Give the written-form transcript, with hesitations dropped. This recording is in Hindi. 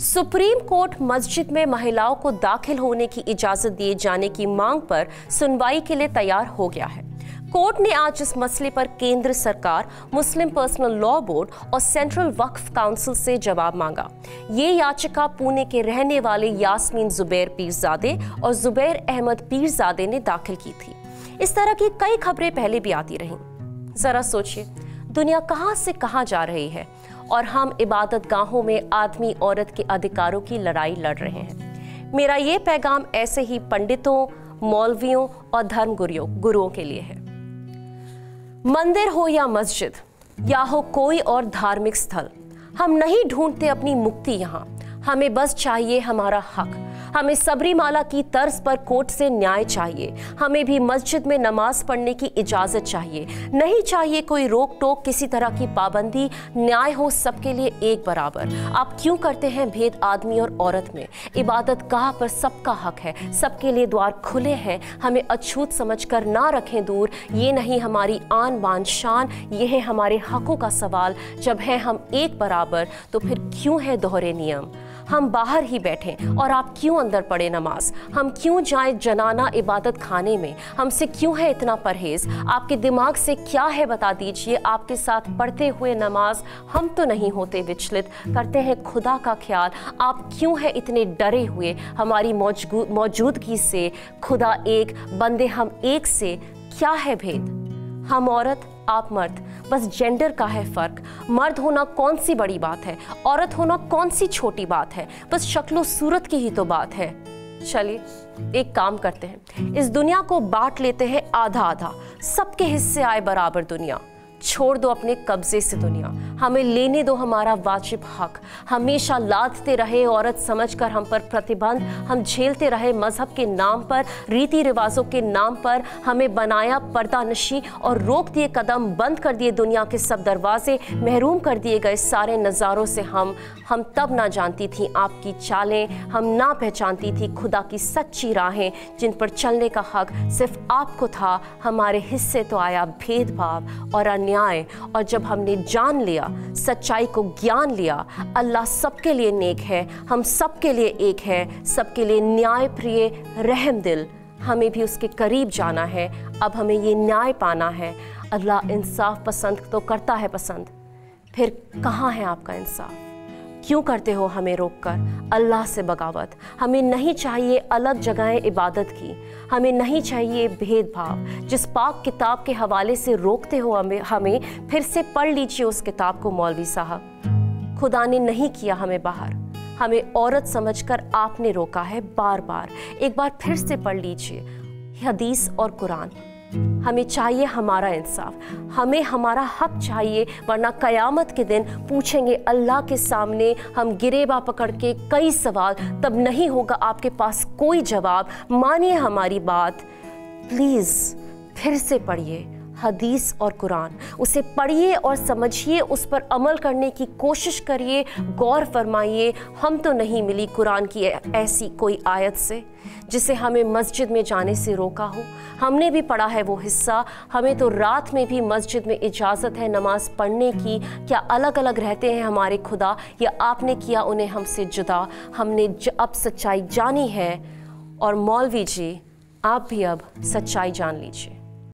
सुप्रीम कोर्ट मस्जिद में महिलाओं को दाखिल होने की इजाजत दिए जाने की मांग पर सुनवाई के लिए तैयार हो गया है। कोर्ट ने आज इस मसले पर केंद्र सरकार, मुस्लिम पर्सनल लॉ बोर्ड और सेंट्रल वक्फ काउंसिल से जवाब मांगा। ये याचिका पुणे के रहने वाले यास्मीन जुबैर पीरजादे और जुबैर अहमद पीरजादे ने दाखिल की थी। इस तरह की कई खबरें पहले भी आती रहीं। जरा सोचिए, दुनिया कहां से कहां जा रही है और हम इबादत गाहों में आदमी औरत के अधिकारों की लड़ाई लड़ रहे हैं। मेरा ये पैगाम ऐसे ही पंडितों, मौलवियों और धर्म गुरुओं के लिए है। मंदिर हो या मस्जिद या हो कोई और धार्मिक स्थल, हम नहीं ढूंढते अपनी मुक्ति यहाँ। हमें बस चाहिए हमारा हक। हमें सबरीमाला की तर्ज पर कोर्ट से न्याय चाहिए। हमें भी मस्जिद में नमाज पढ़ने की इजाजत चाहिए। नहीं चाहिए कोई रोक टोक, किसी तरह की पाबंदी। न्याय हो सबके लिए एक बराबर। आप क्यों करते हैं भेद आदमी और औरत में? इबादत गाह पर सबका हक है, सबके लिए द्वार खुले हैं। हमें अछूत समझकर ना रखें दूर। ये नहीं हमारी आन बान शान, ये है हमारे हकों का सवाल। जब है हम एक बराबर तो फिर क्यों है दोहरे नियम? हम बाहर ही बैठें और आप क्यों अंदर पढ़े नमाज? हम क्यों जाएं जनाना इबादत खाने में? हमसे क्यों है इतना परहेज? आपके दिमाग से क्या है बता दीजिए। आपके साथ पढ़ते हुए नमाज हम तो नहीं होते विचलित, करते हैं खुदा का ख्याल। आप क्यों है इतने डरे हुए हमारी मौजूदगी से? खुदा एक, बंदे हम एक से, क्या है भेद? हम औरत, आप मर्द, बस जेंडर का है फर्क। मर्द होना कौन सी बड़ी बात है, औरत होना कौन सी छोटी बात है? बस शक्लो सूरत की ही तो बात है। चलिए एक काम करते हैं, इस दुनिया को बांट लेते हैं आधा आधा। सबके हिस्से आए बराबर दुनिया। छोड़ दो अपने कब्जे से दुनिया, हमें लेने दो हमारा वाजिब हक। हमेशा लादते रहे औरत समझकर हम पर प्रतिबंध, हम झेलते रहे मजहब के नाम पर, रीति रिवाजों के नाम पर। हमें बनाया पर्दानशी और रोक दिए कदम, बंद कर दिए दुनिया के सब दरवाजे, महरूम कर दिए गए सारे नज़ारों से। हम तब ना जानती थी आपकी चालें, हम ना पहचानती थी खुदा की सच्ची राहें, जिन पर चलने का हक सिर्फ आपको था। हमारे हिस्से तो आया भेदभाव और अन्याय, और जब हमने जान लिया, सच्चाई को ज्ञान लिया, अल्लाह सबके लिए नेक है, हम सबके लिए एक है, सबके लिए न्याय प्रिय रहम दिल। हमें भी उसके करीब जाना है। अब हमें ये न्याय पाना है। अल्लाह इंसाफ पसंद तो करता है पसंद, फिर कहाँ है आपका इंसाफ? क्यों करते हो हमें रोककर अल्लाह से बगावत? हमें नहीं चाहिए अलग जगहें इबादत की, हमें नहीं चाहिए भेदभाव। जिस पाक किताब के हवाले से रोकते हो हमें फिर से पढ़ लीजिए उस किताब को मौलवी साहब। खुदा ने नहीं किया हमें बाहर, हमें औरत समझकर आपने रोका है बार बार। एक बार फिर से पढ़ लीजिए हदीस और कुरान। हमें चाहिए हमारा इंसाफ, हमें हमारा हक चाहिए, वरना कयामत के दिन पूछेंगे अल्लाह के सामने हम गिरेबा पकड़ के कई सवाल, तब नहीं होगा आपके पास कोई जवाब। मानिए हमारी बात, प्लीज़ फिर से पढ़िए हदीस और कुरान, उसे पढ़िए और समझिए, उस पर अमल करने की कोशिश करिए, गौर फरमाइए। हम तो नहीं मिली कुरान की ऐसी कोई आयत से जिसे हमें मस्जिद में जाने से रोका हो। हमने भी पढ़ा है वो हिस्सा, हमें तो रात में भी मस्जिद में इजाज़त है नमाज पढ़ने की। क्या अलग अलग रहते हैं हमारे खुदा, या आपने किया उन्हें हमसे जुदा? हमने अब सच्चाई जानी है, और मौलवी जी आप भी अब सच्चाई जान लीजिए।